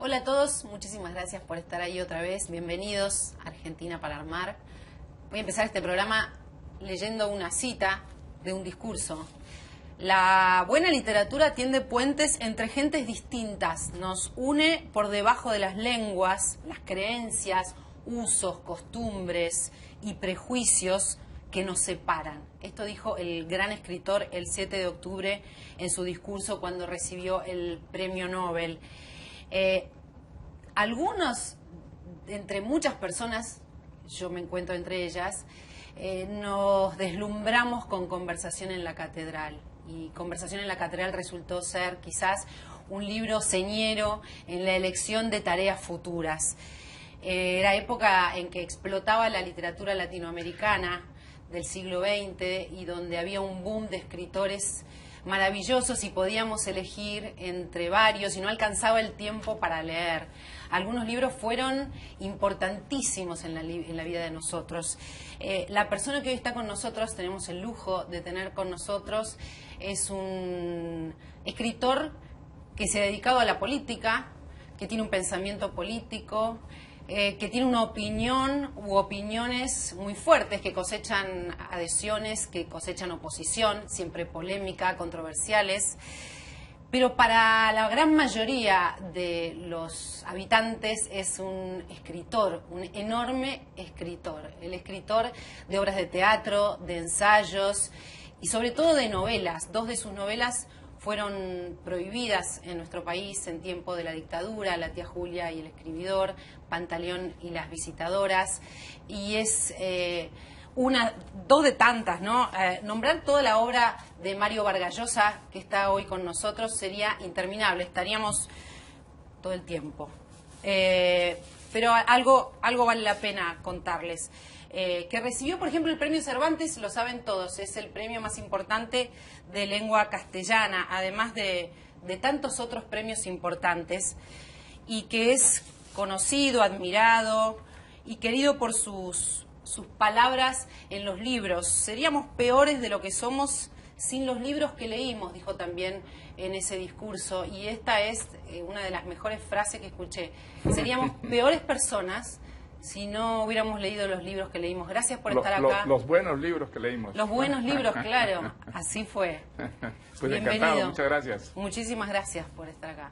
Hola a todos, muchísimas gracias por estar ahí otra vez. Bienvenidos a Argentina para Armar. Voy a empezar este programa leyendo una cita de un discurso. La buena literatura tiende puentes entre gentes distintas, nos une por debajo de las lenguas, las creencias, usos, costumbres y prejuicios que nos separan. Esto dijo el gran escritor el 7 de octubre en su discurso cuando recibió el premio Nobel. Algunos, entre muchas personas, yo me encuentro entre ellas, nos deslumbramos con Conversación en la Catedral. Y Conversación en la Catedral resultó ser quizás un libro señero en la elección de tareas futuras. Era época en que explotaba la literatura latinoamericana del siglo XX y donde había un boom de escritores maravillosos y podíamos elegir entre varios y no alcanzaba el tiempo para leer. Algunos libros fueron importantísimos en la vida de nosotros. La persona que hoy está con nosotros, tenemos el lujo de tener con nosotros, es un escritor que se ha dedicado a la política, que tiene un pensamiento político, que tiene una opinión u opiniones muy fuertes, que cosechan adhesiones, que cosechan oposición, siempre polémica, controversiales. Pero para la gran mayoría de los habitantes es un escritor, un enorme escritor. El escritor de obras de teatro, de ensayos y sobre todo de novelas. Dos de sus novelas fueron prohibidas en nuestro país en tiempo de la dictadura, La tía Julia y el escribidor, Pantaleón y las visitadoras. Y es dos de tantas, ¿no? Nombrar toda la obra de Mario Vargas Llosa, que está hoy con nosotros, sería interminable, estaríamos todo el tiempo. Pero algo vale la pena contarles. Que recibió, por ejemplo, el premio Cervantes, lo saben todos, es el premio más importante de lengua castellana, además de tantos otros premios importantes, y que es conocido, admirado y querido por sus palabras en los libros. Seríamos peores de lo que somos sin los libros que leímos, dijo también en ese discurso, y esta es una de las mejores frases que escuché. Seríamos peores personas si no hubiéramos leído los libros que leímos. Gracias por estar acá. Los buenos libros que leímos. Los buenos libros, claro. Así fue. Pues bienvenido. Encantado, muchas gracias. Muchísimas gracias por estar acá.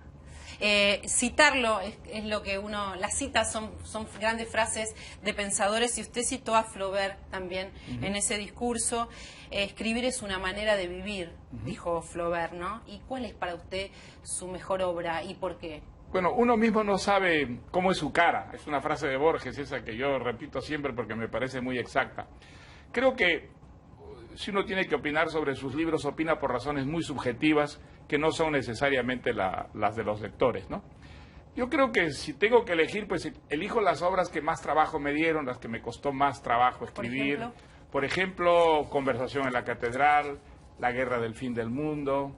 Citarlo es lo que uno... Las citas son grandes frases de pensadores, y usted citó a Flaubert también en ese discurso. Escribir es una manera de vivir, dijo Flaubert, ¿no? ¿Y cuál es para usted su mejor obra y por qué? Bueno, uno mismo no sabe cómo es su cara. Es una frase de Borges, esa que yo repito siempre porque me parece muy exacta. Creo que si uno tiene que opinar sobre sus libros, opina por razones muy subjetivas que no son necesariamente las de los lectores, ¿no? Yo creo que si tengo que elegir, pues elijo las obras que más trabajo me dieron, las que me costó más trabajo escribir. Por ejemplo, Conversación en la Catedral, La guerra del fin del mundo,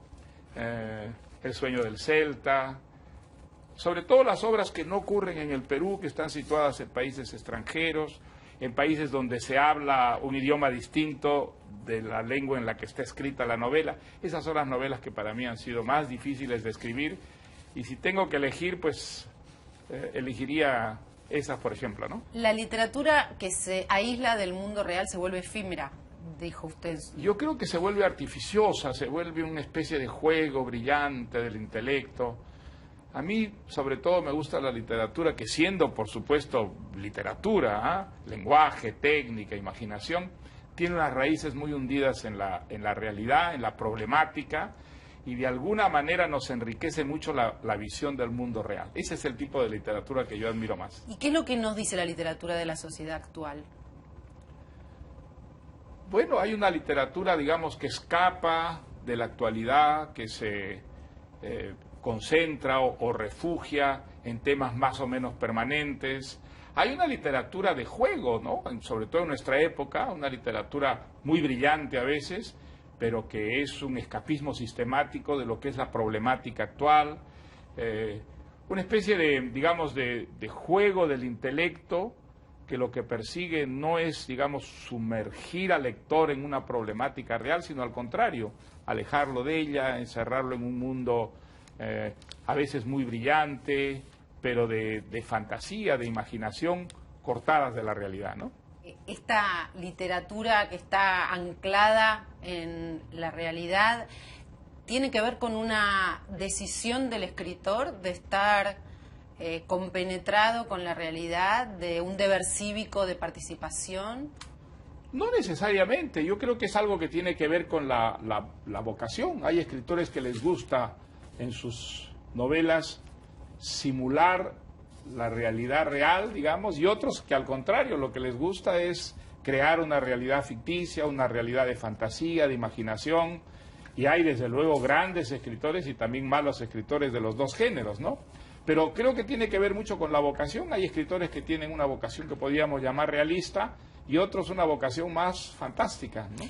El sueño del Celta. Sobre todo las obras que no ocurren en el Perú, que están situadas en países extranjeros, en países donde se habla un idioma distinto de la lengua en la que está escrita la novela. Esas son las novelas que para mí han sido más difíciles de escribir, y si tengo que elegir, pues elegiría esas, por ejemplo, ¿no? La literatura que se aísla del mundo real se vuelve efímera, dijo usted. Yo creo que se vuelve artificiosa, se vuelve una especie de juego brillante del intelecto. A mí, sobre todo, me gusta la literatura que, siendo, por supuesto, literatura, lenguaje, técnica, imaginación, tiene unas raíces muy hundidas en la realidad, en la problemática, y de alguna manera nos enriquece mucho la visión del mundo real. Ese es el tipo de literatura que yo admiro más. ¿Y qué es lo que nos dice la literatura de la sociedad actual? Bueno, hay una literatura, digamos, que escapa de la actualidad, que se concentra o refugia en temas más o menos permanentes. Hay una literatura de juego, ¿no? Sobre todo en nuestra época, una literatura muy brillante a veces, pero que es un escapismo sistemático de lo que es la problemática actual, una especie de, digamos, de juego del intelecto, que lo que persigue no es, digamos, sumergir al lector en una problemática real, sino al contrario, alejarlo de ella, encerrarlo en un mundo a veces muy brillante, pero de fantasía, de imaginación, cortadas de la realidad, ¿no? Esta literatura que está anclada en la realidad tiene que ver con una decisión del escritor de estar compenetrado con la realidad, de un deber cívico de participación. No necesariamente, yo creo que es algo que tiene que ver con la vocación. Hay escritores que les gusta en sus novelas simular la realidad real, digamos, y otros que al contrario, lo que les gusta es crear una realidad ficticia, una realidad de fantasía, de imaginación, y hay desde luego grandes escritores y también malos escritores de los dos géneros, ¿no? Pero creo que tiene que ver mucho con la vocación. Hay escritores que tienen una vocación que podríamos llamar realista y otros una vocación más fantástica, ¿no?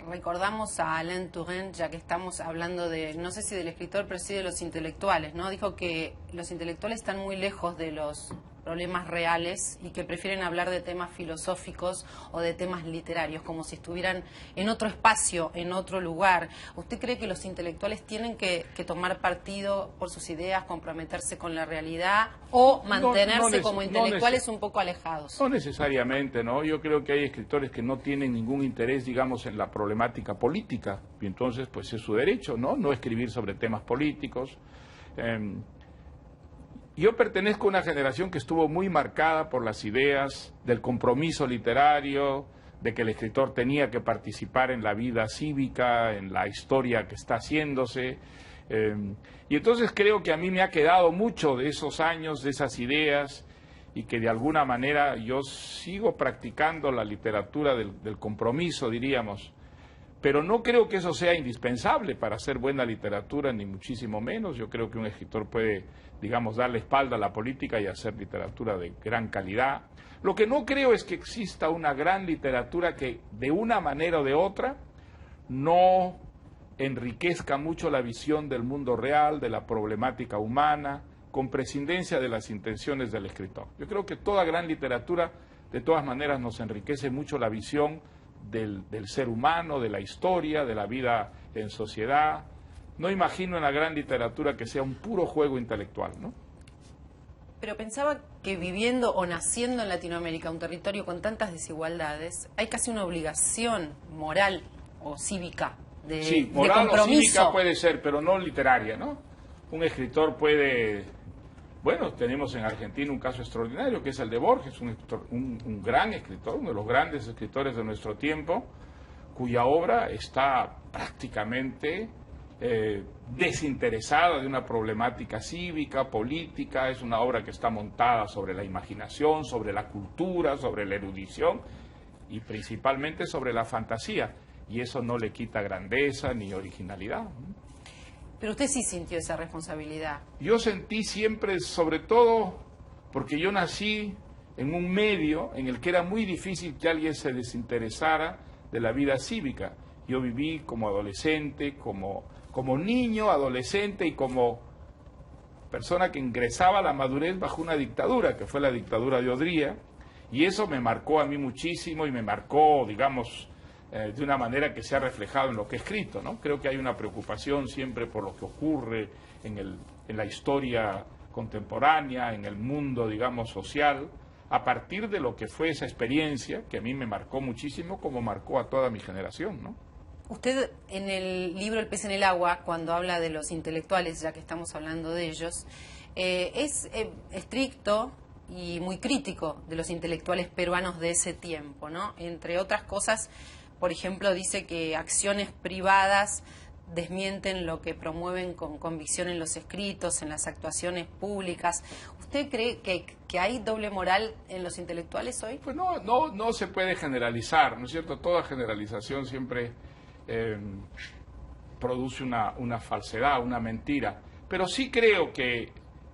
Recordamos a Alain Touraine, ya que estamos hablando de, no sé si del escritor, pero sí de los intelectuales, ¿no? Dijo que los intelectuales están muy lejos de los problemas reales y que prefieren hablar de temas filosóficos o de temas literarios, como si estuvieran en otro espacio, en otro lugar. ¿Usted cree que los intelectuales tienen que tomar partido por sus ideas, comprometerse con la realidad o mantenerse como intelectuales un poco alejados? No necesariamente, ¿no? Yo creo que hay escritores que no tienen ningún interés, digamos, en la problemática política, y entonces, pues es su derecho, ¿no? No escribir sobre temas políticos. Yo pertenezco a una generación que estuvo muy marcada por las ideas del compromiso literario, de que el escritor tenía que participar en la vida cívica, en la historia que está haciéndose. Y entonces creo que a mí me ha quedado mucho de esos años, de esas ideas, y que de alguna manera yo sigo practicando la literatura del compromiso, diríamos. Pero no creo que eso sea indispensable para hacer buena literatura, ni muchísimo menos. Yo creo que un escritor puede, digamos, darle espalda a la política y hacer literatura de gran calidad. Lo que no creo es que exista una gran literatura que, de una manera o de otra, no enriquezca mucho la visión del mundo real, de la problemática humana, con prescindencia de las intenciones del escritor. Yo creo que toda gran literatura, de todas maneras, nos enriquece mucho la visión del ser humano, de la historia, de la vida en sociedad. No imagino en la gran literatura que sea un puro juego intelectual, ¿no? Pero pensaba que viviendo o naciendo en Latinoamérica, un territorio con tantas desigualdades, hay casi una obligación moral o cívica sí, moral de compromiso. O cívica puede ser, pero no literaria, ¿no? Un escritor puede... Bueno, tenemos en Argentina un caso extraordinario, que es el de Borges, un gran escritor, uno de los grandes escritores de nuestro tiempo, cuya obra está prácticamente desinteresada de una problemática cívica, política. Es una obra que está montada sobre la imaginación, sobre la cultura, sobre la erudición y principalmente sobre la fantasía. Y eso no le quita grandeza ni originalidad. Pero usted sí sintió esa responsabilidad. Yo sentí siempre, sobre todo, porque yo nací en un medio en el que era muy difícil que alguien se desinteresara de la vida cívica. Yo viví como adolescente, como niño, adolescente y como persona que ingresaba a la madurez bajo una dictadura, que fue la dictadura de Odría, y eso me marcó a mí muchísimo y me marcó, digamos, de una manera que se ha reflejado en lo que he escrito, ¿no? Creo que hay una preocupación siempre por lo que ocurre en la historia contemporánea, en el mundo, digamos, social, a partir de lo que fue esa experiencia que a mí me marcó muchísimo, como marcó a toda mi generación, ¿no? Usted en el libro El pez en el agua, cuando habla de los intelectuales, ya que estamos hablando de ellos, es estricto y muy crítico de los intelectuales peruanos de ese tiempo, ¿no? Entre otras cosas, por ejemplo, dice que acciones privadas desmienten lo que promueven con convicción en los escritos, en las actuaciones públicas. ¿Usted cree que hay doble moral en los intelectuales hoy? Pues no se puede generalizar, ¿no es cierto? Toda generalización siempre produce una falsedad, una mentira. Pero sí creo que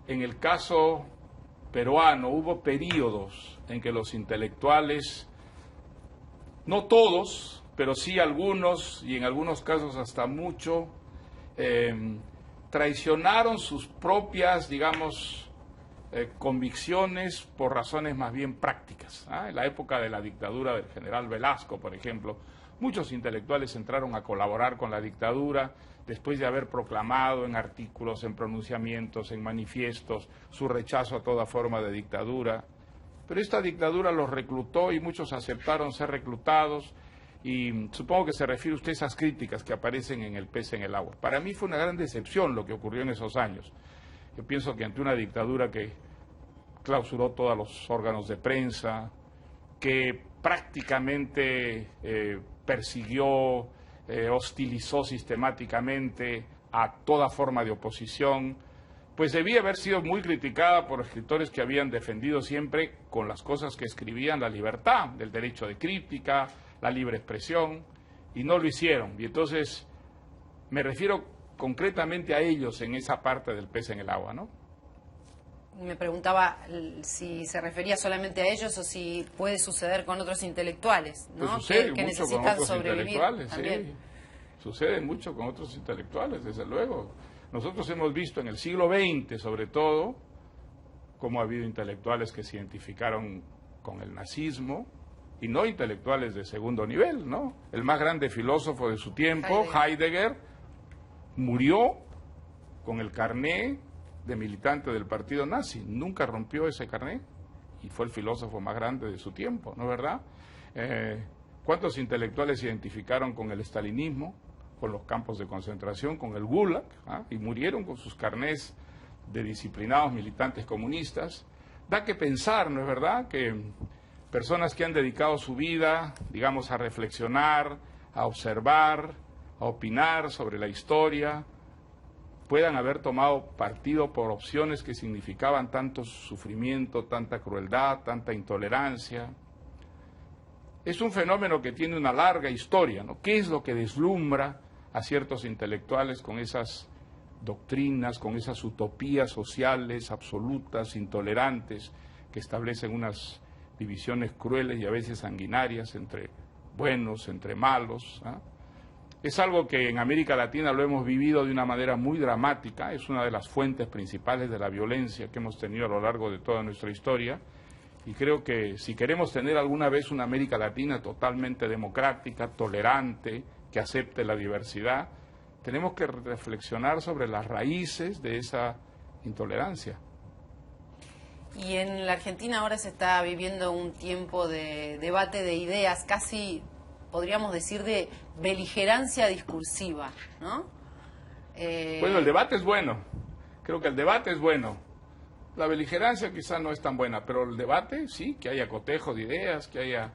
en el caso peruano hubo periodos en que los intelectuales, no todos, pero sí algunos, y en algunos casos hasta mucho, traicionaron sus propias, digamos, convicciones por razones más bien prácticas. En la época de la dictadura del general Velasco, por ejemplo, Muchos intelectuales entraron a colaborar con la dictadura después de haber proclamado en artículos, en pronunciamientos, en manifiestos, su rechazo a toda forma de dictadura. Pero esta dictadura los reclutó y muchos aceptaron ser reclutados, y supongo que se refiere usted a esas críticas que aparecen en El pez en el agua. Para mí fue una gran decepción lo que ocurrió en esos años. Yo pienso que ante una dictadura que clausuró todos los órganos de prensa, que prácticamente persiguió, hostilizó sistemáticamente a toda forma de oposición, pues debía haber sido muy criticada por escritores que habían defendido siempre con las cosas que escribían la libertad, el derecho de crítica, la libre expresión, y no lo hicieron. Y entonces me refiero concretamente a ellos en esa parte del pez en el agua, ¿no? Me preguntaba si se refería solamente a ellos o si puede suceder con otros intelectuales, ¿no? Pues sucede que mucho necesitan con otros sobrevivir intelectuales, también. sí. Sucede mucho con otros intelectuales, desde luego. Nosotros hemos visto en el siglo XX, sobre todo, cómo ha habido intelectuales que se identificaron con el nazismo, y no intelectuales de segundo nivel, ¿no? El más grande filósofo de su tiempo, Heidegger, murió con el carné de militante del partido nazi. Nunca rompió ese carné y fue el filósofo más grande de su tiempo, ¿no es verdad? ¿Cuántos intelectuales se identificaron con el estalinismo, con los campos de concentración, con el Gulag, y murieron con sus carnés de disciplinados militantes comunistas? Da que pensar, ¿no es verdad?, que personas que han dedicado su vida, digamos, a reflexionar, a observar, a opinar sobre la historia, puedan haber tomado partido por opciones que significaban tanto sufrimiento, tanta crueldad, tanta intolerancia. Es un fenómeno que tiene una larga historia, ¿no? ¿Qué es lo que deslumbra a ciertos intelectuales con esas doctrinas, con esas utopías sociales absolutas, intolerantes, que establecen unas divisiones crueles y a veces sanguinarias entre buenos, entre malos, ¿ah? Es algo que en América Latina lo hemos vivido de una manera muy dramática, es una de las fuentes principales de la violencia que hemos tenido a lo largo de toda nuestra historia, y creo que si queremos tener alguna vez una América Latina totalmente democrática, tolerante, que acepte la diversidad, tenemos que reflexionar sobre las raíces de esa intolerancia. Y en la Argentina ahora se está viviendo un tiempo de debate de ideas, casi podríamos decir de beligerancia discursiva, ¿no? Bueno, el debate es bueno, creo que el debate es bueno. La beligerancia quizá no es tan buena, pero el debate sí, que haya cotejo de ideas, que haya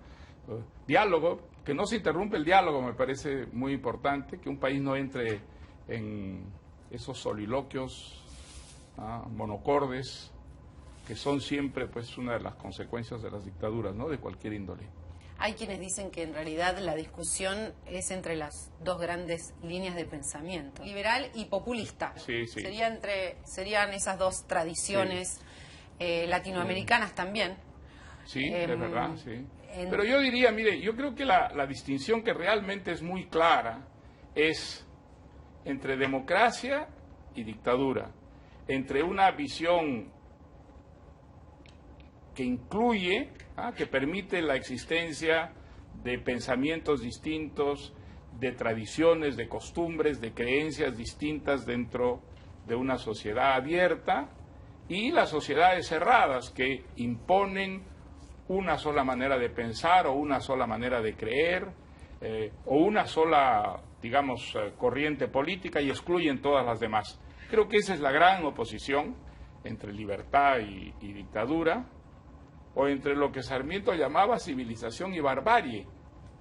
diálogo, que no se interrumpe el diálogo, me parece muy importante, que un país no entre en esos soliloquios monocordes, que son siempre pues una de las consecuencias de las dictaduras, ¿no?, de cualquier índole. Hay quienes dicen que en realidad la discusión es entre las dos grandes líneas de pensamiento, liberal y populista. Sí, sí. Serían esas dos tradiciones latinoamericanas también. Sí, es verdad, sí. Pero yo diría, mire, yo creo que la distinción que realmente es muy clara es entre democracia y dictadura, entre una visión que incluye, que permite la existencia de pensamientos distintos, de tradiciones, de costumbres, de creencias distintas dentro de una sociedad abierta, y las sociedades cerradas que imponen una sola manera de pensar o una sola manera de creer o una sola, digamos, corriente política y excluyen todas las demás. Creo que esa es la gran oposición entre libertad y dictadura, o entre lo que Sarmiento llamaba civilización y barbarie,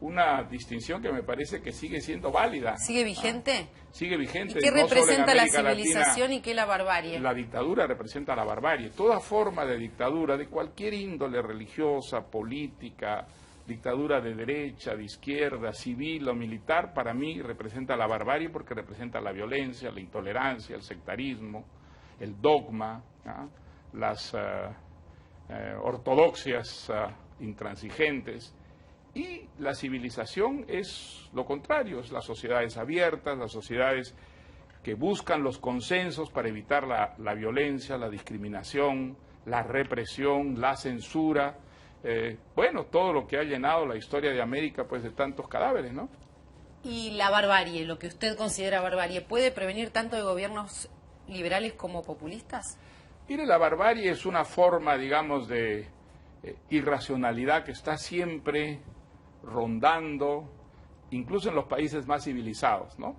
una distinción que me parece que sigue siendo válida. ¿Sigue vigente? Sigue vigente. ¿Y qué representa la civilización Latina, y qué la barbarie? La dictadura representa la barbarie. Toda forma de dictadura, de cualquier índole religiosa, política, dictadura de derecha, de izquierda, civil o militar, para mí representa la barbarie porque representa la violencia, la intolerancia, el sectarismo, el dogma, las ortodoxias intransigentes. Y la civilización es lo contrario, es las sociedades abiertas, las sociedades que buscan los consensos para evitar la violencia, la discriminación, la represión, la censura, bueno, todo lo que ha llenado la historia de América, pues de tantos cadáveres, ¿no? Y la barbarie, lo que usted considera barbarie, ¿puede prevenir tanto de gobiernos liberales como populistas? Mire, la barbarie es una forma, digamos, de irracionalidad que está siempre rondando, incluso en los países más civilizados, ¿no?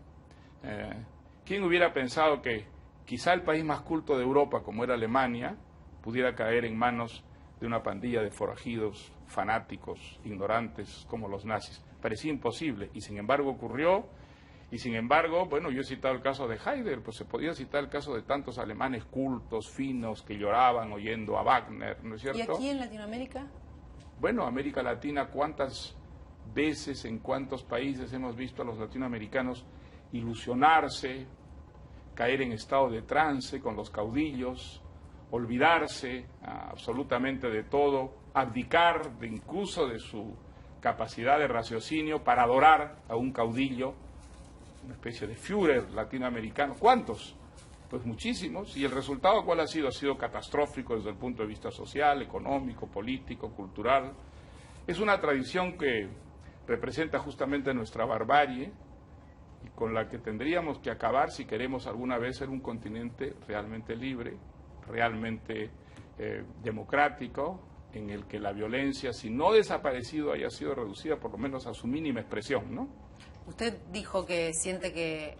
¿Quién hubiera pensado que quizá el país más culto de Europa, como era Alemania, pudiera caer en manos de una pandilla de forajidos, fanáticos, ignorantes, como los nazis? Parecía imposible, y sin embargo ocurrió, y sin embargo, bueno, yo he citado el caso de Heidegger, pues se podía citar el caso de tantos alemanes cultos, finos, que lloraban oyendo a Wagner, ¿no es cierto? ¿Y aquí en Latinoamérica? Bueno, América Latina, ¿cuántas veces, en cuántos países hemos visto a los latinoamericanos ilusionarse, caer en estado de trance con los caudillos, olvidarse absolutamente de todo, abdicar incluso de su capacidad de raciocinio para adorar a un caudillo, una especie de Führer latinoamericano? ¿Cuántos? Pues muchísimos. ¿Y el resultado cuál ha sido? Ha sido catastrófico desde el punto de vista social, económico, político, cultural. Es una tradición que representa justamente nuestra barbarie y con la que tendríamos que acabar si queremos alguna vez ser un continente realmente libre, realmente democrático, en el que la violencia, si no desaparecido, haya sido reducida por lo menos a su mínima expresión, ¿no? Usted dijo que siente que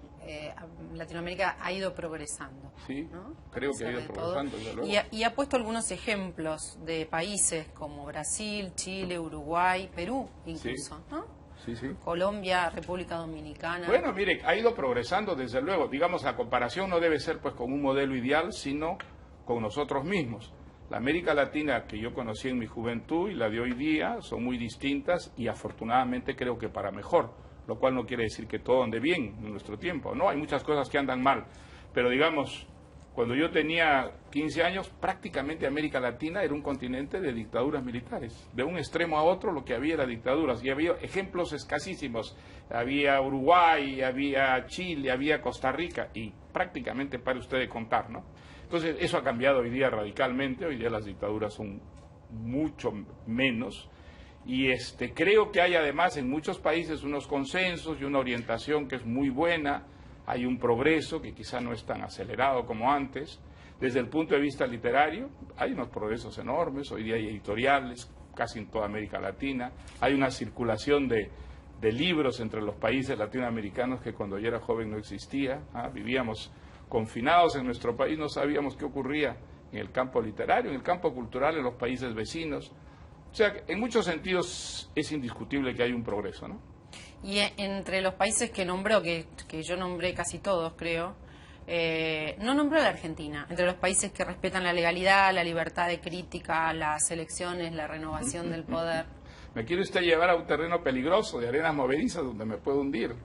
Latinoamérica ha ido progresando. Sí, ¿no? creo que ha ido progresando, desde luego. Y ha puesto algunos ejemplos de países como Brasil, Chile, Uruguay, Perú incluso, Sí. ¿no? Sí, sí. Colombia, República Dominicana. Bueno, mire, ha ido progresando desde luego. Digamos, la comparación no debe ser pues con un modelo ideal, sino con nosotros mismos. La América Latina que yo conocí en mi juventud y la de hoy día son muy distintas y afortunadamente creo que para mejor, lo cual no quiere decir que todo ande bien en nuestro tiempo, ¿no? Hay muchas cosas que andan mal, pero digamos, cuando yo tenía 15 años, prácticamente América Latina era un continente de dictaduras militares. De un extremo a otro lo que había era dictaduras, y había ejemplos escasísimos. Había Uruguay, había Chile, había Costa Rica, y prácticamente para usted de contar, ¿no? Entonces, eso ha cambiado hoy día radicalmente. Hoy día las dictaduras son mucho menos, y creo que hay además en muchos países unos consensos y una orientación que es muy buena. Hay un progreso que quizá no es tan acelerado como antes. Desde el punto de vista literario, hay unos progresos enormes. Hoy día hay editoriales casi en toda América Latina. Hay una circulación de libros entre los países latinoamericanos que cuando yo era joven no existía. Vivíamos confinados en nuestro país, no sabíamos qué ocurría en el campo literario, en el campo cultural, en los países vecinos. O sea, en muchos sentidos es indiscutible que hay un progreso, ¿no? Y entre los países que nombró, que yo nombré casi todos, creo, no nombró la Argentina. Entre los países que respetan la legalidad, la libertad de crítica, las elecciones, la renovación del poder. Me quiere usted llevar a un terreno peligroso, de arenas movedizas, donde me puedo hundir.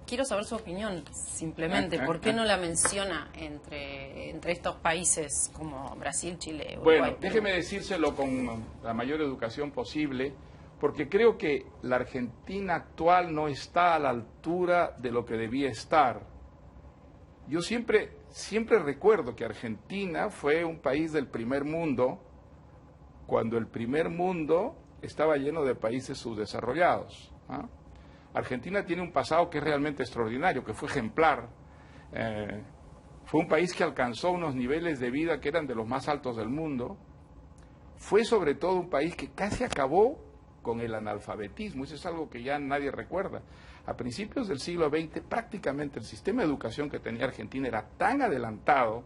Quiero saber su opinión, simplemente. ¿Por qué no la menciona entre estos países como Brasil, Chile, Uruguay? Bueno, déjeme decírselo con la mayor educación posible, porque creo que la Argentina actual no está a la altura de lo que debía estar. Yo siempre recuerdo que Argentina fue un país del primer mundo, cuando el primer mundo estaba lleno de países subdesarrollados. Argentina tiene un pasado que es realmente extraordinario, que fue ejemplar. Fue un país que alcanzó unos niveles de vida que eran de los más altos del mundo. Fue sobre todo un país que casi acabó con el analfabetismo. Eso es algo que ya nadie recuerda. A principios del siglo XX, prácticamente el sistema de educación que tenía Argentina era tan adelantado,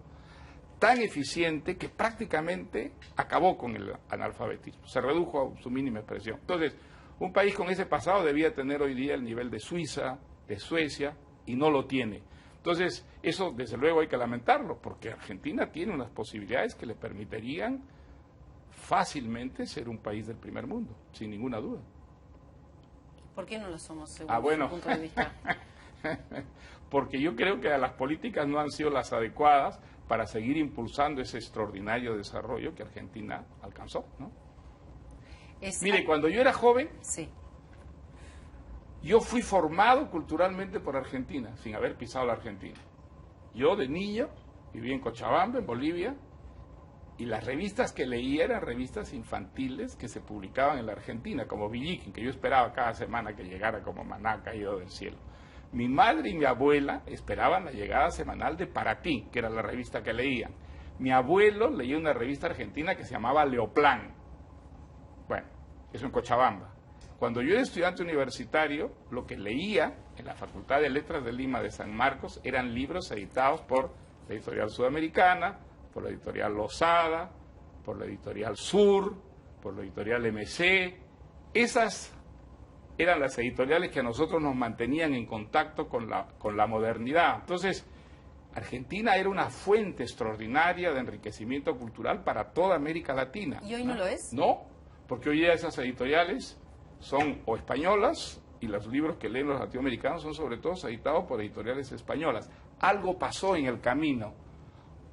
tan eficiente, que prácticamente acabó con el analfabetismo. Se redujo a su mínima expresión. Entonces, un país con ese pasado debía tener hoy día el nivel de Suiza, de Suecia, y no lo tiene. Entonces, eso desde luego hay que lamentarlo, porque Argentina tiene unas posibilidades que le permitirían fácilmente ser un país del primer mundo, sin ninguna duda. ¿Por qué no lo somos, según bueno. su punto de vista? Porque yo creo que las políticas no han sido las adecuadas para seguir impulsando ese extraordinario desarrollo que Argentina alcanzó, ¿no? Mire, cuando yo era joven, sí, yo fui formado culturalmente por Argentina, sin haber pisado la Argentina. Yo de niño viví en Cochabamba, en Bolivia, Y las revistas que leía eran revistas infantiles que se publicaban en la Argentina, como Villiquen, que yo esperaba cada semana que llegara como maná caído del cielo. Mi madre y mi abuela esperaban la llegada semanal de Para Ti, que era la revista que leían. Mi abuelo leía una revista argentina que se llamaba Leoplán. Bueno, eso en Cochabamba. Cuando yo era estudiante universitario, lo que leía en la Facultad de Letras de Lima de San Marcos eran libros editados por la Editorial Sudamericana, por la Editorial Losada, por la Editorial Sur, por la Editorial MC. Esas eran las editoriales que a nosotros nos mantenían en contacto con la modernidad. Entonces, Argentina era una fuente extraordinaria de enriquecimiento cultural para toda América Latina. ¿Y hoy no lo es? No, porque hoy día esas editoriales son o españolas, y los libros que leen los latinoamericanos son sobre todo editados por editoriales españolas. Algo pasó en el camino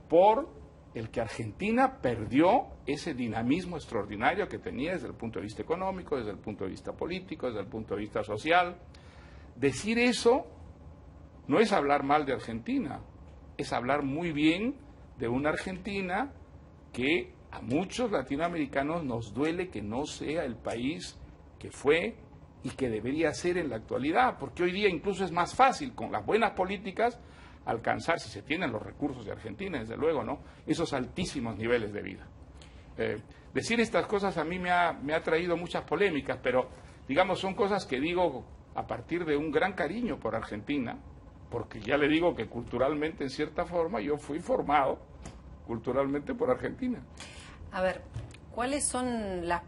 por el que Argentina perdió ese dinamismo extraordinario que tenía desde el punto de vista económico, desde el punto de vista político, desde el punto de vista social. Decir eso no es hablar mal de Argentina, es hablar muy bien de una Argentina que a muchos latinoamericanos nos duele que no sea el país que fue y que debería ser en la actualidad, porque hoy día incluso es más fácil con las buenas políticas alcanzar, si se tienen los recursos de Argentina, desde luego, ¿no?, esos altísimos niveles de vida. Decir estas cosas a mí me ha traído muchas polémicas, pero digamos son cosas que digo a partir de un gran cariño por Argentina, porque ya le digo que culturalmente, en cierta forma, yo fui formado culturalmente por Argentina. A ver, ¿cuáles son las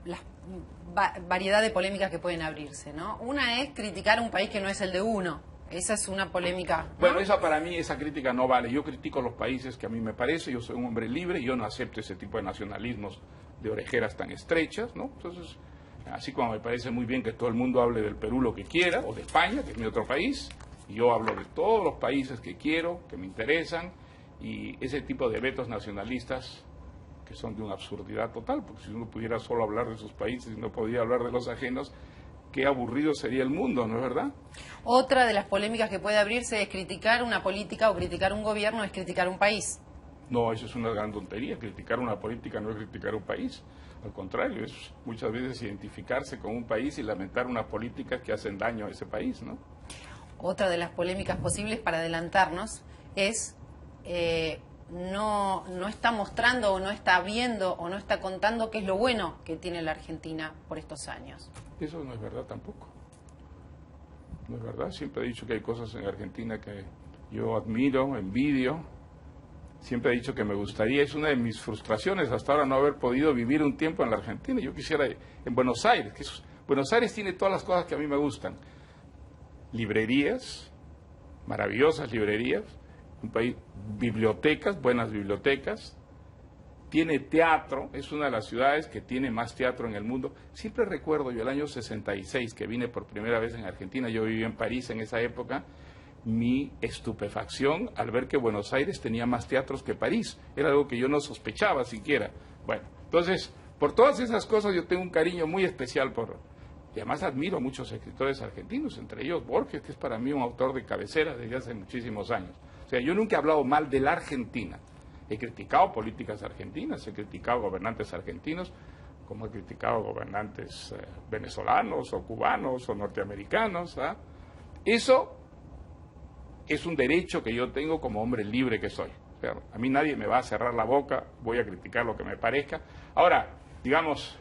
variedad de polémicas que pueden abrirse, ¿no? Una es criticar a un país que no es el de uno. Esa es una polémica, ¿no? Bueno, esa para mí, esa crítica no vale. Yo critico los países que a mí me parece, yo soy un hombre libre, y yo no acepto ese tipo de nacionalismos de orejeras tan estrechas, ¿no? Entonces, así como me parece muy bien que todo el mundo hable del Perú lo que quiera, o de España, que es mi otro país, y yo hablo de todos los países que quiero, que me interesan, y ese tipo de vetos nacionalistas que son de una absurdidad total, porque si uno pudiera solo hablar de sus países y no podía hablar de los ajenos, qué aburrido sería el mundo, ¿no es verdad? Otra de las polémicas que puede abrirse es criticar una política o criticar un gobierno, es criticar un país. No, eso es una gran tontería. Criticar una política no es criticar un país. Al contrario, es muchas veces identificarse con un país y lamentar unas políticas que hacen daño a ese país, ¿no? Otra de las polémicas posibles, para adelantarnos, es no está mostrando o no está viendo o no está contando qué es lo bueno que tiene la Argentina por estos años. Eso no es verdad tampoco. No es verdad. Siempre he dicho que hay cosas en Argentina que yo admiro, envidio. Siempre he dicho que me gustaría, es una de mis frustraciones hasta ahora no haber podido vivir un tiempo en la Argentina. Yo quisiera en Buenos Aires, Buenos Aires tiene todas las cosas que a mí me gustan. Librerías, maravillosas librerías, un país, bibliotecas, buenas bibliotecas, tiene teatro, es una de las ciudades que tiene más teatro en el mundo. Siempre recuerdo yo el año 66 que vine por primera vez en Argentina, yo vivía en París en esa época, mi estupefacción al ver que Buenos Aires tenía más teatros que París, era algo que yo no sospechaba siquiera. Bueno, entonces, por todas esas cosas yo tengo un cariño muy especial y además admiro a muchos escritores argentinos, entre ellos Borges, que es para mí un autor de cabecera desde hace muchísimos años. O sea, yo nunca he hablado mal de la Argentina. He criticado políticas argentinas, he criticado gobernantes argentinos, como he criticado gobernantes venezolanos o cubanos o norteamericanos. ¿Ah? Eso es un derecho que yo tengo como hombre libre que soy. O sea, a mí nadie me va a cerrar la boca, voy a criticar lo que me parezca. Ahora, digamos,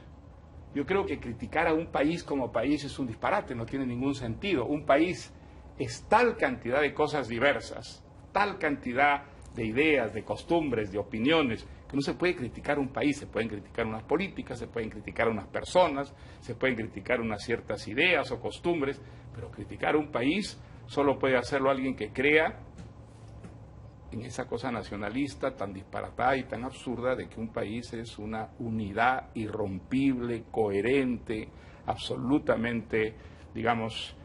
yo creo que criticar a un país como país es un disparate, no tiene ningún sentido. Un país es tal cantidad de cosas diversas, tal cantidad de ideas, de costumbres, de opiniones, que no se puede criticar un país. Se pueden criticar unas políticas, se pueden criticar unas personas, se pueden criticar unas ciertas ideas o costumbres, pero criticar un país solo puede hacerlo alguien que crea en esa cosa nacionalista tan disparatada y tan absurda de que un país es una unidad irrompible, coherente, absolutamente, digamos,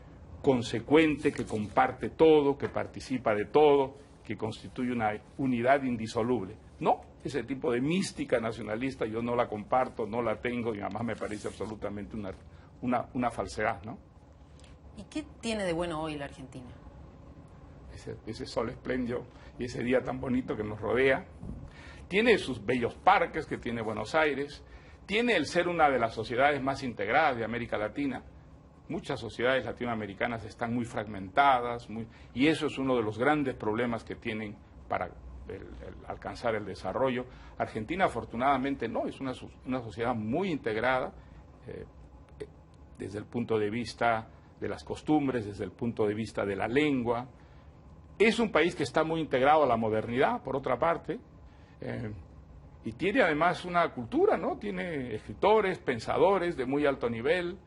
consecuente, que comparte todo, que participa de todo, que constituye una unidad indisoluble. No, ese tipo de mística nacionalista yo no la comparto, no la tengo, y además me parece absolutamente una falsedad, ¿no? ¿Y qué tiene de bueno hoy la Argentina? Ese sol espléndido y ese día tan bonito que nos rodea. Tiene sus bellos parques que tiene Buenos Aires, tiene el ser una de las sociedades más integradas de América Latina. Muchas sociedades latinoamericanas están muy fragmentadas, y eso es uno de los grandes problemas que tienen para alcanzar el desarrollo. Argentina afortunadamente no, es una sociedad muy integrada desde el punto de vista de las costumbres, desde el punto de vista de la lengua. Es un país que está muy integrado a la modernidad, por otra parte, y tiene además una cultura, ¿no? Tiene escritores, pensadores de muy alto nivel.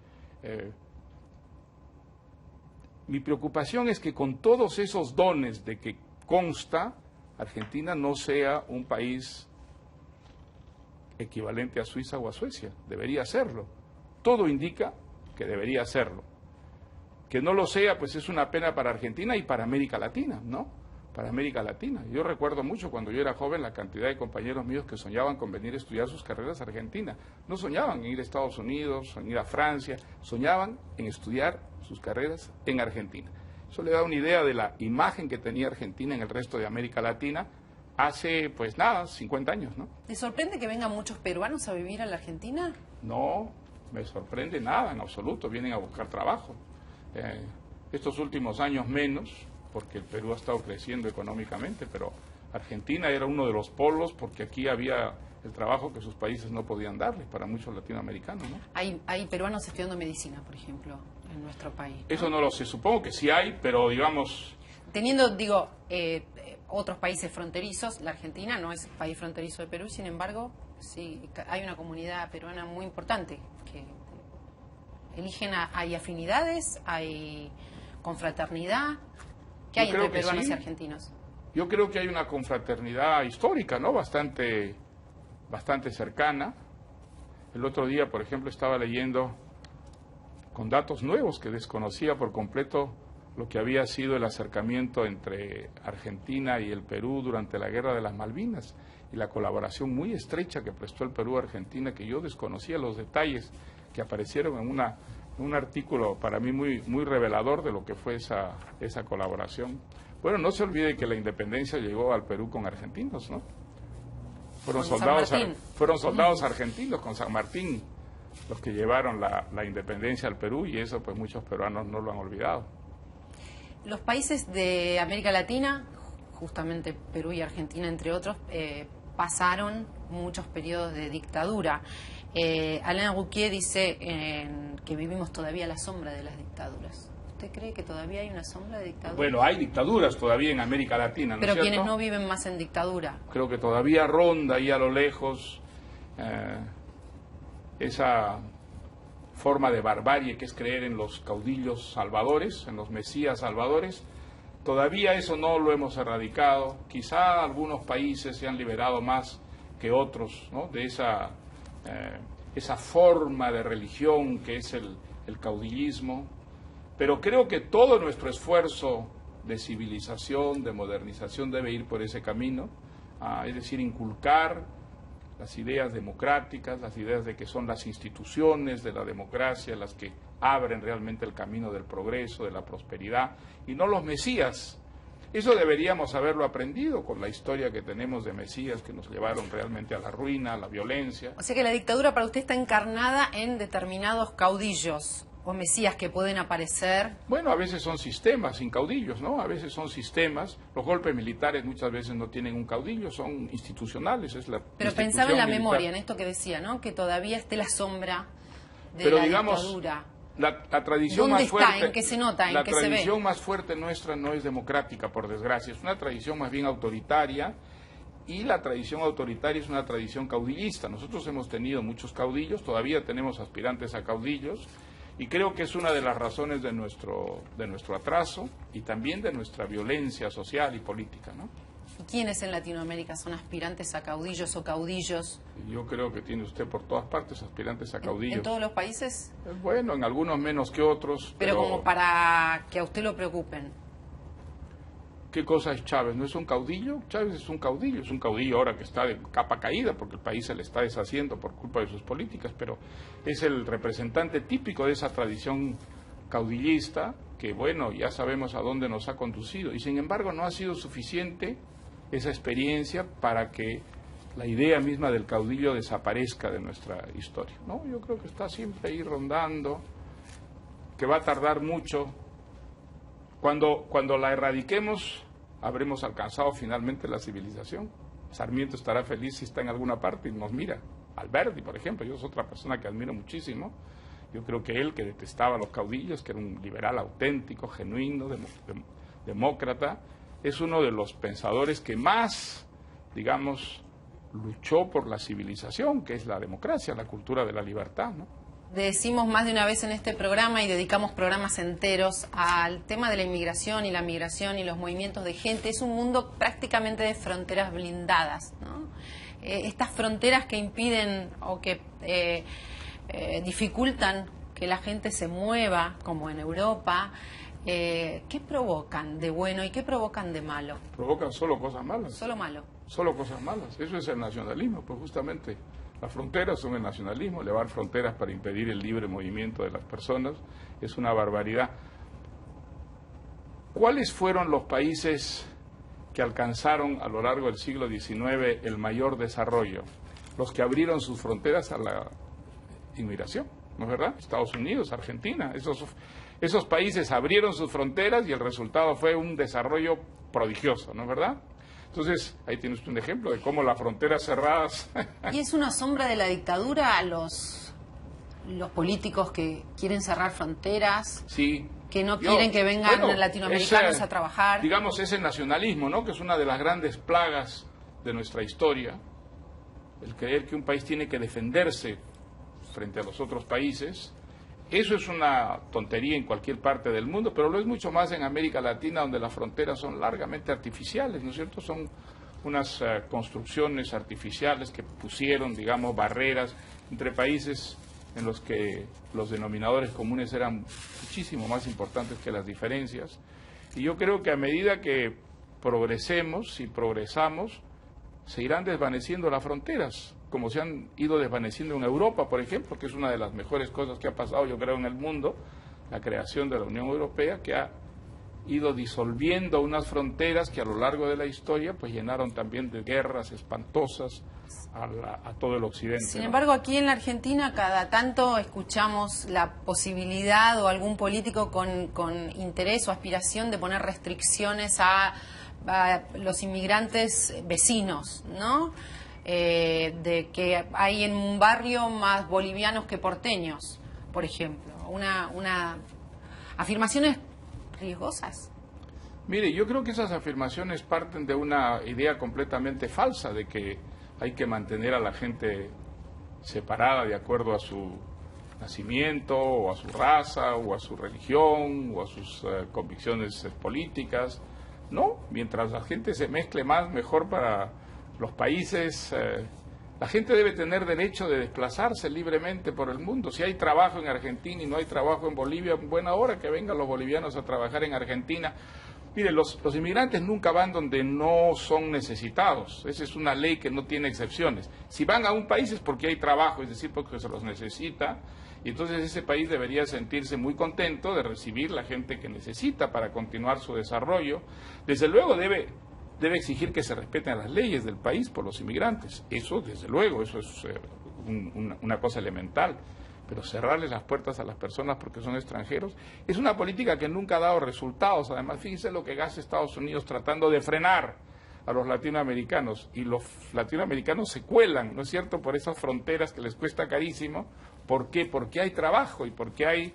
Mi preocupación es que con todos esos dones de que consta, Argentina no sea un país equivalente a Suiza o a Suecia. Debería serlo. Todo indica que debería serlo. Que no lo sea, pues es una pena para Argentina y para América Latina, ¿no? Para América Latina. Yo recuerdo mucho cuando yo era joven la cantidad de compañeros míos que soñaban con venir a estudiar sus carreras a Argentina. No soñaban en ir a Estados Unidos, en ir a Francia, soñaban en estudiar sus carreras en Argentina. Eso le da una idea de la imagen que tenía Argentina en el resto de América Latina hace, pues nada, 50 años, ¿no? ¿Te sorprende que vengan muchos peruanos a vivir a la Argentina? No, me sorprende nada en absoluto, vienen a buscar trabajo. Estos últimos años menos, porque el Perú ha estado creciendo económicamente, pero Argentina era uno de los polos porque aquí había el trabajo que sus países no podían darles para muchos latinoamericanos, ¿no? Hay peruanos estudiando medicina, por ejemplo, en nuestro país, ¿no? Eso no lo sé, supongo que sí hay, pero digamos... Teniendo, digo, otros países fronterizos, la Argentina no es país fronterizo de Perú, sin embargo, sí, hay una comunidad peruana muy importante que eligen, hay afinidades, hay confraternidad. ¿Qué hay entre peruanos y argentinos? Yo creo que hay una confraternidad histórica, ¿no? Bastante cercana. El otro día, por ejemplo, estaba leyendo con datos nuevos que desconocía por completo lo que había sido el acercamiento entre Argentina y el Perú durante la Guerra de las Malvinas y la colaboración muy estrecha que prestó el Perú a Argentina, que yo desconocía los detalles que aparecieron en un artículo para mí muy revelador de lo que fue esa colaboración. Bueno, no se olvide que la independencia llegó al Perú con argentinos, ¿no? Fueron soldados argentinos con San Martín los que llevaron la independencia al Perú, y eso pues muchos peruanos no lo han olvidado. Los países de América Latina, justamente Perú y Argentina entre otros, pasaron muchos periodos de dictadura. Alain Rouquier dice que vivimos todavía a la sombra de las dictaduras. ¿Usted cree que todavía hay una sombra de dictadura? Bueno, hay dictaduras todavía en América Latina, ¿no es cierto? Pero quienes no viven más en dictadura. Creo que todavía ronda ahí a lo lejos esa forma de barbarie que es creer en los caudillos salvadores, en los mesías salvadores. Todavía eso no lo hemos erradicado. Quizá algunos países se han liberado más que otros, ¿no? De esa forma de religión que es el caudillismo. Pero creo que todo nuestro esfuerzo de civilización, de modernización, debe ir por ese camino, es decir, inculcar las ideas democráticas, las ideas de que son las instituciones de la democracia las que abren realmente el camino del progreso, de la prosperidad, y no los mesías. Eso deberíamos haberlo aprendido con la historia que tenemos de mesías que nos llevaron realmente a la ruina, a la violencia. O sea que la dictadura para usted está encarnada en determinados caudillos o mesías que pueden aparecer. Bueno, a veces son sistemas sin caudillos, ¿no? A veces son sistemas. Los golpes militares muchas veces no tienen un caudillo, son institucionales. Pero pensaba en la memoria, en esto que decía, ¿no? Que todavía esté la sombra de la dictadura. La tradición más fuerte, ¿Dónde está? ¿En qué se nota? ¿En qué se ve? La tradición más fuerte nuestra no es democrática, por desgracia. Es una tradición más bien autoritaria, y la tradición autoritaria es una tradición caudillista. Nosotros hemos tenido muchos caudillos, todavía tenemos aspirantes a caudillos, y creo que es una de las razones de nuestro atraso y también de nuestra violencia social y política, ¿no? ¿Quiénes en Latinoamérica son aspirantes a caudillos o caudillos? Yo creo que tiene usted por todas partes aspirantes a caudillos. ¿En todos los países? Bueno, en algunos menos que otros. Pero como para que a usted lo preocupen. ¿Qué cosa es Chávez? ¿No es un caudillo? Chávez es un caudillo ahora que está de capa caída porque el país se le está deshaciendo por culpa de sus políticas, pero es el representante típico de esa tradición caudillista que, bueno, ya sabemos a dónde nos ha conducido, y sin embargo no ha sido suficiente esa experiencia para que la idea misma del caudillo desaparezca de nuestra historia, ¿no? Yo creo que está siempre ahí rondando, que va a tardar mucho. Cuando la erradiquemos, habremos alcanzado finalmente la civilización. Sarmiento estará feliz si está en alguna parte y nos mira. Alberti, por ejemplo, yo soy otra persona que admiro muchísimo. Yo creo que él, que detestaba a los caudillos, que era un liberal auténtico, genuino, demócrata, es uno de los pensadores que más, digamos, luchó por la civilización, que es la democracia, la cultura de la libertad, ¿no? Decimos más de una vez en este programa y dedicamos programas enteros al tema de la inmigración y la migración y los movimientos de gente. Es un mundo prácticamente de fronteras blindadas, ¿no? Estas fronteras que impiden o que dificultan que la gente se mueva, como en Europa, ¿qué provocan de bueno y qué provocan de malo? Provocan solo cosas malas. Solo malo. Solo cosas malas. Eso es el nacionalismo, pues justamente. Las fronteras son el nacionalismo, elevar fronteras para impedir el libre movimiento de las personas es una barbaridad. ¿Cuáles fueron los países que alcanzaron a lo largo del siglo XIX el mayor desarrollo? Los que abrieron sus fronteras a la inmigración, ¿no es verdad? Estados Unidos, Argentina, esos países abrieron sus fronteras y el resultado fue un desarrollo prodigioso, ¿no es verdad? Entonces, ahí tienes un ejemplo de cómo las fronteras cerradas... ¿Y es una sombra de la dictadura a los políticos que quieren cerrar fronteras? Sí. Que no quieren que vengan latinoamericanos a trabajar. Digamos, ese nacionalismo, ¿no? Que es una de las grandes plagas de nuestra historia. El creer que un país tiene que defenderse frente a los otros países. Eso es una tontería en cualquier parte del mundo, pero lo es mucho más en América Latina, donde las fronteras son largamente artificiales, ¿no es cierto? Son unas construcciones artificiales que pusieron, digamos, barreras entre países en los que los denominadores comunes eran muchísimo más importantes que las diferencias. Y yo creo que a medida que progresemos y progresamos, se irán desvaneciendo las fronteras, como se han ido desvaneciendo en Europa, por ejemplo, que es una de las mejores cosas que ha pasado, yo creo, en el mundo, la creación de la Unión Europea, que ha ido disolviendo unas fronteras que a lo largo de la historia pues llenaron también de guerras espantosas a todo el occidente. Sin embargo, aquí en la Argentina cada tanto escuchamos la posibilidad o algún político con interés o aspiración de poner restricciones a los inmigrantes vecinos, ¿no? De que hay en un barrio más bolivianos que porteños, por ejemplo. Afirmaciones riesgosas. Mire, yo creo que esas afirmaciones parten de una idea completamente falsa de que hay que mantener a la gente separada de acuerdo a su nacimiento, o a su raza, o a su religión, o a sus convicciones políticas. No, mientras la gente se mezcle más, mejor para los países. La gente debe tener derecho de desplazarse libremente por el mundo. Si hay trabajo en Argentina y no hay trabajo en Bolivia, buena hora que vengan los bolivianos a trabajar en Argentina. Mire, los inmigrantes nunca van donde no son necesitados. Esa es una ley que no tiene excepciones. Si van a un país es porque hay trabajo, es decir, porque se los necesita. Y entonces ese país debería sentirse muy contento de recibir la gente que necesita para continuar su desarrollo. Desde luego debe exigir que se respeten las leyes del país por los inmigrantes. Eso, desde luego, eso es una cosa elemental. Pero cerrarles las puertas a las personas porque son extranjeros es una política que nunca ha dado resultados. Además, fíjense lo que gasta Estados Unidos tratando de frenar a los latinoamericanos. Y los latinoamericanos se cuelan, ¿no es cierto?, por esas fronteras que les cuesta carísimo. ¿Por qué? Porque hay trabajo y porque hay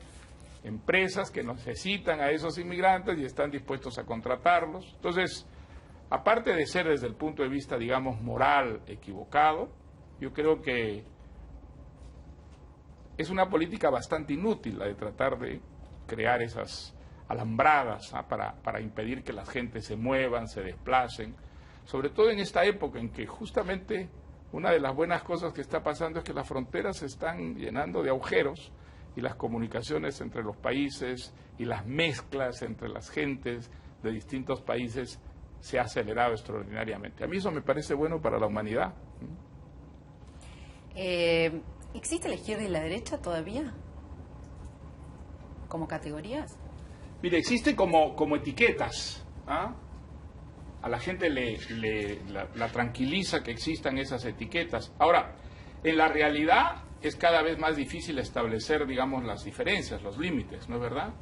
empresas que necesitan a esos inmigrantes y están dispuestos a contratarlos. Entonces, aparte de ser desde el punto de vista, digamos, moral equivocado, yo creo que es una política bastante inútil la de tratar de crear esas alambradas para impedir que la gente se muevan, se desplacen, sobre todo en esta época en que justamente una de las buenas cosas que está pasando es que las fronteras se están llenando de agujeros y las comunicaciones entre los países y las mezclas entre las gentes de distintos países se ha acelerado extraordinariamente. A mí eso me parece bueno para la humanidad. ¿Existe la izquierda y la derecha todavía? ¿Como categorías? Mire, existe como etiquetas. ¿Ah? a la gente la tranquiliza que existan esas etiquetas. Ahora, en la realidad es cada vez más difícil establecer, digamos, las diferencias, los límites, ¿no es verdad?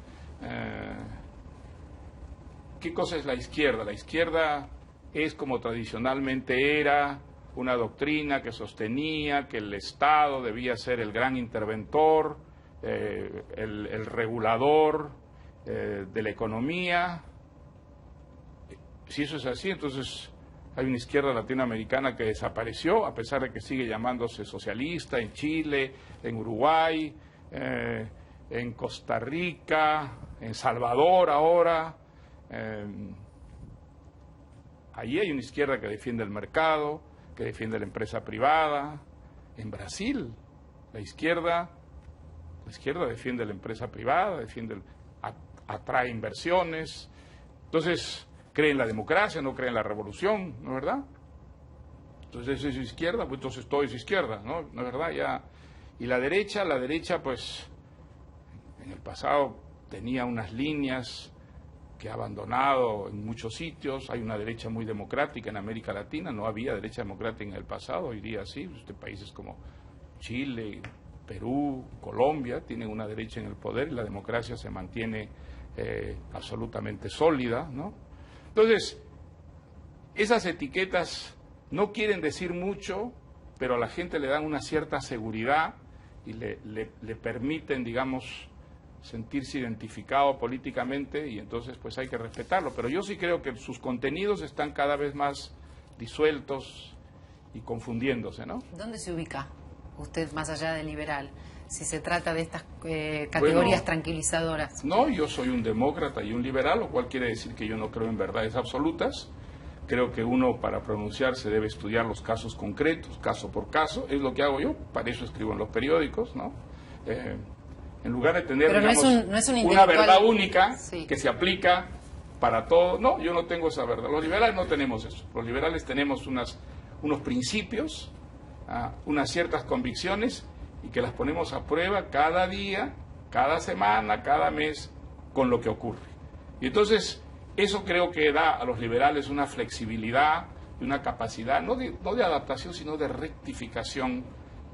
¿Qué cosa es la izquierda? La izquierda es, como tradicionalmente era, una doctrina que sostenía que el Estado debía ser el gran interventor, el regulador de la economía. Si eso es así, entonces hay una izquierda latinoamericana que desapareció, a pesar de que sigue llamándose socialista en Chile, en Uruguay, en Costa Rica, en Salvador ahora. Allí hay una izquierda que defiende el mercado, que defiende la empresa privada. En Brasil, la izquierda defiende la empresa privada, atrae inversiones. Entonces, cree en la democracia, no cree en la revolución, ¿no es verdad? Entonces, eso es izquierda, pues entonces todo es izquierda, ¿no? ¿No es verdad? Ya. Y la derecha, pues, en el pasado tenía unas líneas que ha abandonado en muchos sitios. Hay una derecha muy democrática en América Latina, no había derecha democrática en el pasado, hoy día sí. Países como Chile, Perú, Colombia tienen una derecha en el poder y la democracia se mantiene absolutamente sólida, ¿no? Entonces, esas etiquetas no quieren decir mucho, pero a la gente le dan una cierta seguridad y le permiten, digamos, sentirse identificado políticamente, y entonces pues hay que respetarlo. Pero yo sí creo que sus contenidos están cada vez más disueltos y confundiéndose, ¿no? ¿Dónde se ubica usted más allá de liberal, si se trata de estas categorías tranquilizadoras? No, yo soy un demócrata y un liberal, lo cual quiere decir que yo no creo en verdades absolutas. Creo que uno, para pronunciarse, debe estudiar los casos concretos, caso por caso. Es lo que hago yo, para eso escribo en los periódicos, ¿no? En lugar de tener, digamos, no es un una verdad única, sí, que se aplica para todo. No, yo no tengo esa verdad. Los liberales no tenemos eso. Los liberales tenemos unos principios, unas ciertas convicciones, y que las ponemos a prueba cada día, cada semana, cada mes, con lo que ocurre. Y entonces, eso creo que da a los liberales una flexibilidad y una capacidad, no de adaptación, sino de rectificación,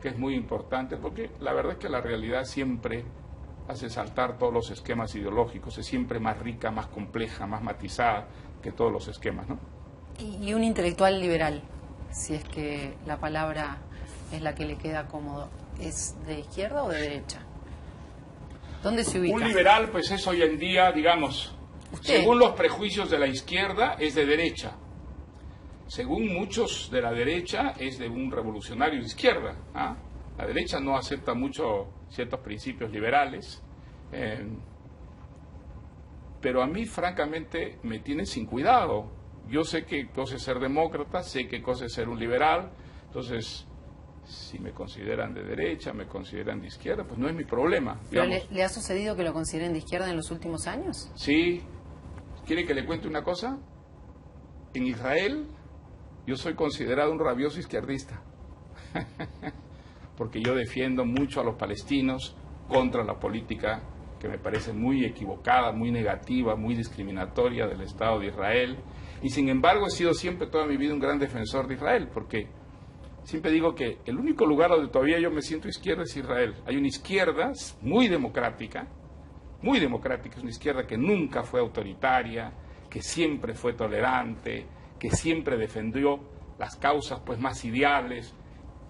que es muy importante, porque la verdad es que la realidad siempre hace saltar todos los esquemas ideológicos, es siempre más rica, más compleja, más matizada que todos los esquemas, ¿no? Y un intelectual liberal, si es que la palabra es la que le queda cómodo, ¿es de izquierda o de derecha? ¿Dónde se ubica? Un liberal, pues es hoy en día, digamos, según los prejuicios de la izquierda, es de derecha. Según muchos de la derecha, es de un revolucionario de izquierda. La derecha no acepta mucho ciertos principios liberales, pero a mí, francamente, me tiene sin cuidado. Yo sé qué cosa es ser demócrata, sé qué cosa es ser un liberal, entonces, si me consideran de derecha, me consideran de izquierda, pues no es mi problema. ¿Pero le ha sucedido que lo consideren de izquierda en los últimos años? Sí. ¿Quiere que le cuente una cosa? En Israel, yo soy considerado un rabioso izquierdista, porque yo defiendo mucho a los palestinos contra la política que me parece muy equivocada, muy negativa, muy discriminatoria del Estado de Israel, y sin embargo he sido siempre toda mi vida un gran defensor de Israel, porque siempre digo que el único lugar donde todavía yo me siento izquierda es Israel. Hay una izquierda muy democrática, es una izquierda que nunca fue autoritaria, que siempre fue tolerante, que siempre defendió las causas pues más ideales,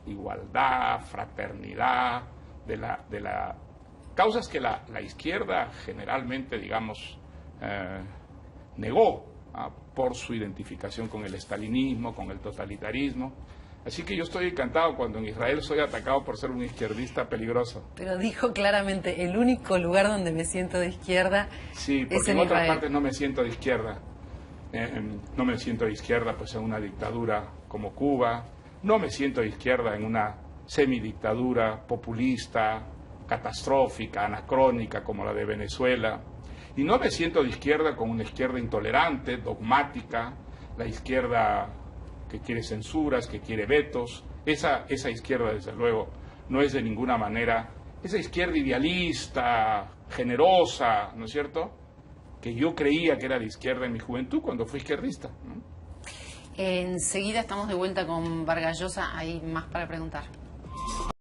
igualdad, fraternidad, de la causas que la izquierda generalmente, digamos, negó por su identificación con el estalinismo, con el totalitarismo. Así que yo estoy encantado cuando en Israel soy atacado por ser un izquierdista peligroso. Pero dijo claramente, el único lugar donde me siento de izquierda sí, porque es en otras Israel. partes no me siento de izquierda. No me siento de izquierda pues en una dictadura como Cuba, no me siento de izquierda en una semidictadura populista, catastrófica, anacrónica como la de Venezuela, y no me siento de izquierda con una izquierda intolerante, dogmática, la izquierda que quiere censuras, que quiere vetos. Esa izquierda, desde luego, no es de ninguna manera esa izquierda idealista, generosa, ¿no es cierto?, que yo creía que era de izquierda en mi juventud cuando fui izquierdista, ¿no? Enseguida estamos de vuelta con Vargas Llosa, hay más para preguntar.